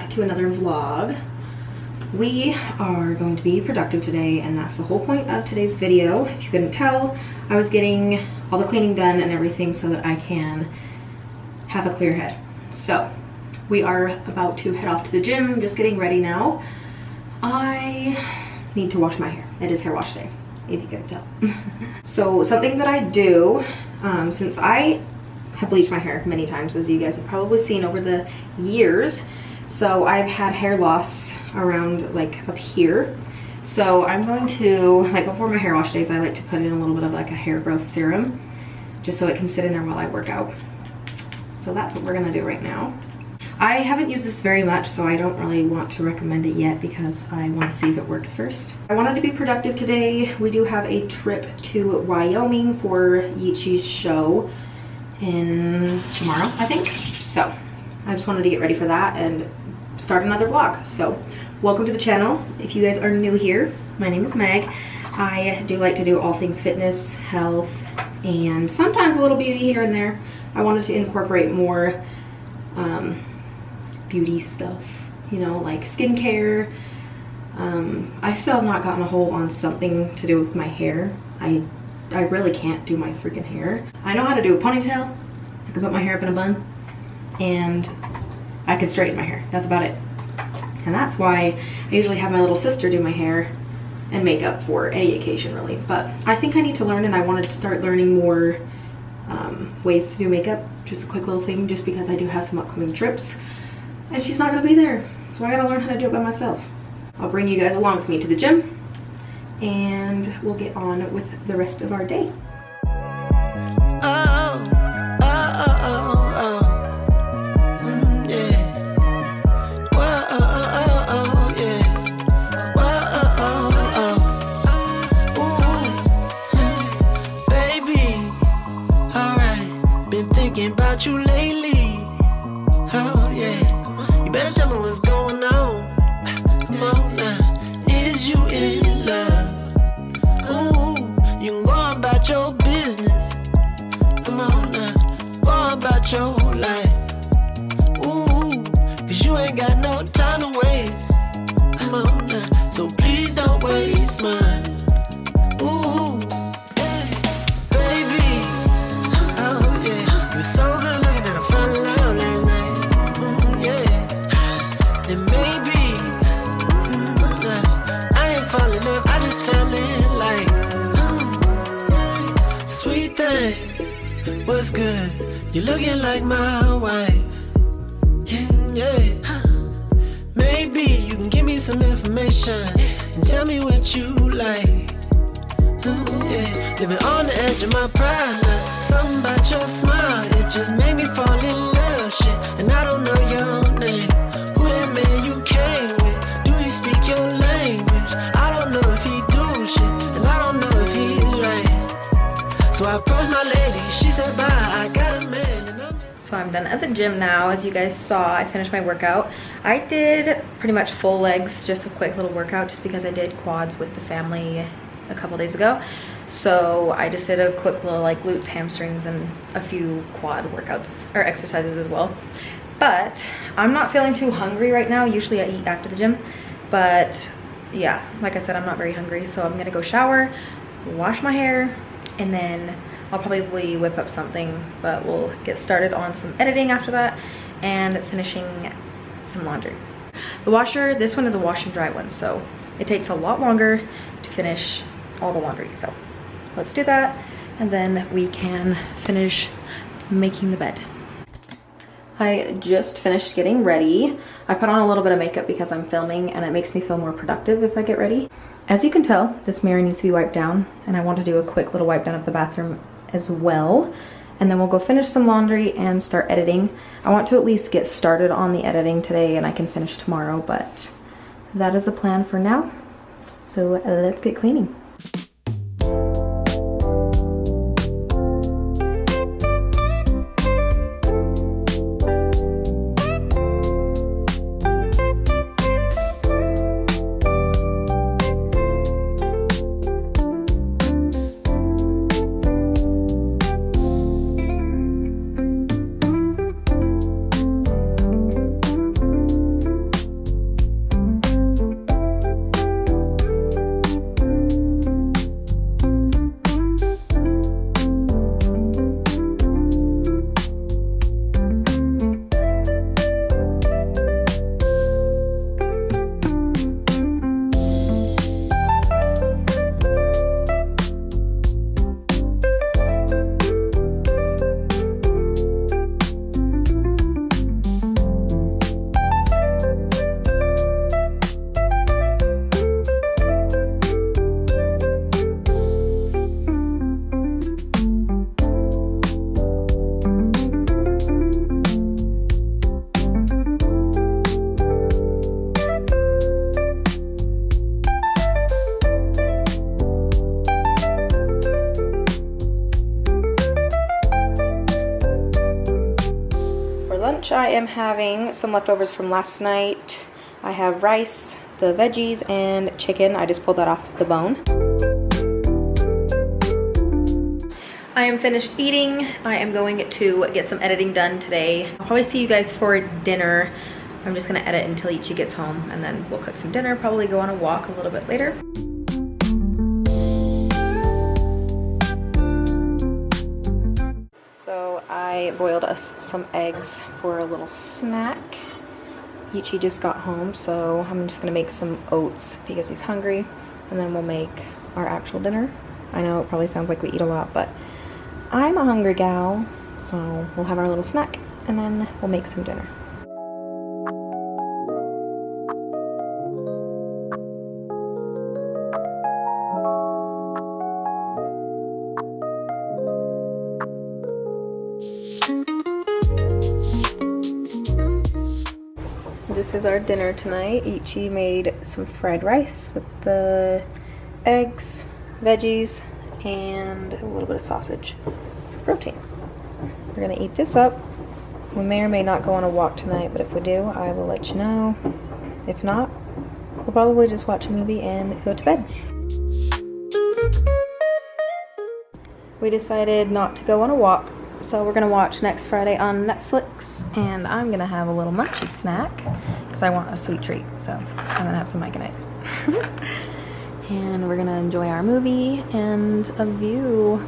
back to another vlog. We are going to be productive today, and that's the whole point of today's video. If you couldn't tell, I was getting all the cleaning done and everything so that I can have a clear head. So we are about to head off to the gym. I'm just getting ready now. I need to wash my hair. It is hair wash day, if you couldn't tell. So something that I do, since I have bleached my hair many times, as you guys have probably seen over the years, so I've had hair loss around like up here. So I'm going to, like before my hair wash days, I like to put in a little bit of like a hair growth serum just so it can sit in there while I work out. So that's what we're gonna do right now. I haven't used this very much, so I don't really want to recommend it yet because I want to see if it works first. I wanted to be productive today. We do have a trip to Wyoming for Yichi's show in tomorrow, I think. So I just wanted to get ready for that and start another vlog. So welcome to the channel. If you guys are new here, my name is Meg. I do like to do all things fitness, health, and sometimes a little beauty here and there. I wanted to incorporate more beauty stuff, you know, like skincare. I still have not gotten a hold on something to do with my hair. I really can't do my freaking hair. I know how to do a ponytail. I can put my hair up in a bun and I can straighten my hair. That's about it. And that's why I usually have my little sister do my hair and makeup for any occasion, really. But I think I need to learn, and I wanted to start learning more ways to do makeup. Just a quick little thing, just because I do have some upcoming trips and she's not gonna be there. So I gotta learn how to do it by myself. I'll bring you guys along with me to the gym and we'll get on with the rest of our day. About you lately, oh yeah. You better tell me what's going on. Come on now, is you in love? Ooh, you can go about your business. Come on now, go about your life. Ooh, cause you ain't got no time to waste. Come on now, so please don't waste mine. Ooh. So good looking at a fun love last night. Yeah. And maybe I ain't falling in love, I just fell in like sweet thing, what's good? You're looking like my wife. Yeah. Maybe you can give me some information and tell me what you like. Yeah. Living on the edge of my pride now. Something about your smile, it just made me fall in love, shit. And I don't know your name. Who that man you came with? Do he speak your language? I don't know if he do shit, and I don't know if he's right. So I approached my lady, she said bye, I got a man and I'm... So I'm done at the gym now. As you guys saw, I finished my workout. I did pretty much full legs, just a quick little workout, just because I did quads with the family a couple days ago. So I just did a quick little like glutes, hamstrings, and a few quad workouts or exercises as well. But I'm not feeling too hungry right now. Usually I eat after the gym, but yeah, like I said, I'm not very hungry. So I'm gonna go shower, wash my hair, and then I'll probably whip up something, but we'll get started on some editing after that and finishing some laundry. The washer, this one is a wash and dry one, so it takes a lot longer to finish all the laundry. So let's do that, and then we can finish making the bed. I just finished getting ready. I put on a little bit of makeup because I'm filming, and it makes me feel more productive if I get ready. As you can tell, this mirror needs to be wiped down, and I want to do a quick little wipe down of the bathroom as well. And then we'll go finish some laundry and start editing. I want to at least get started on the editing today, and I can finish tomorrow, but that is the plan for now. So let's get cleaning. lunch, I am having some leftovers from last night. I have rice, the veggies, and chicken. I just pulled that off the bone. I am finished eating. I am going to get some editing done today. I'll probably see you guys for dinner. I'm just gonna edit until Ichi gets home, and then we'll cook some dinner, probably go on a walk a little bit later. So I boiled us some eggs for a little snack. Ichi just got home, so I'm just gonna make some oats because he's hungry, and then we'll make our actual dinner. I know it probably sounds like we eat a lot, but I'm a hungry gal, so we'll have our little snack, and then we'll make some dinner. This is our dinner tonight. Ichi made some fried rice with the eggs, veggies, and a little bit of sausage for protein. We're gonna eat this up. We may or may not go on a walk tonight, but if we do, I will let you know. If not, we'll probably just watch a movie and go to bed. We decided not to go on a walk, so we're gonna watch Next Friday on Netflix, and I'm gonna have a little munchie snack because I want a sweet treat. So I'm gonna have some Mike and eggs. And we're gonna enjoy our movie and a view.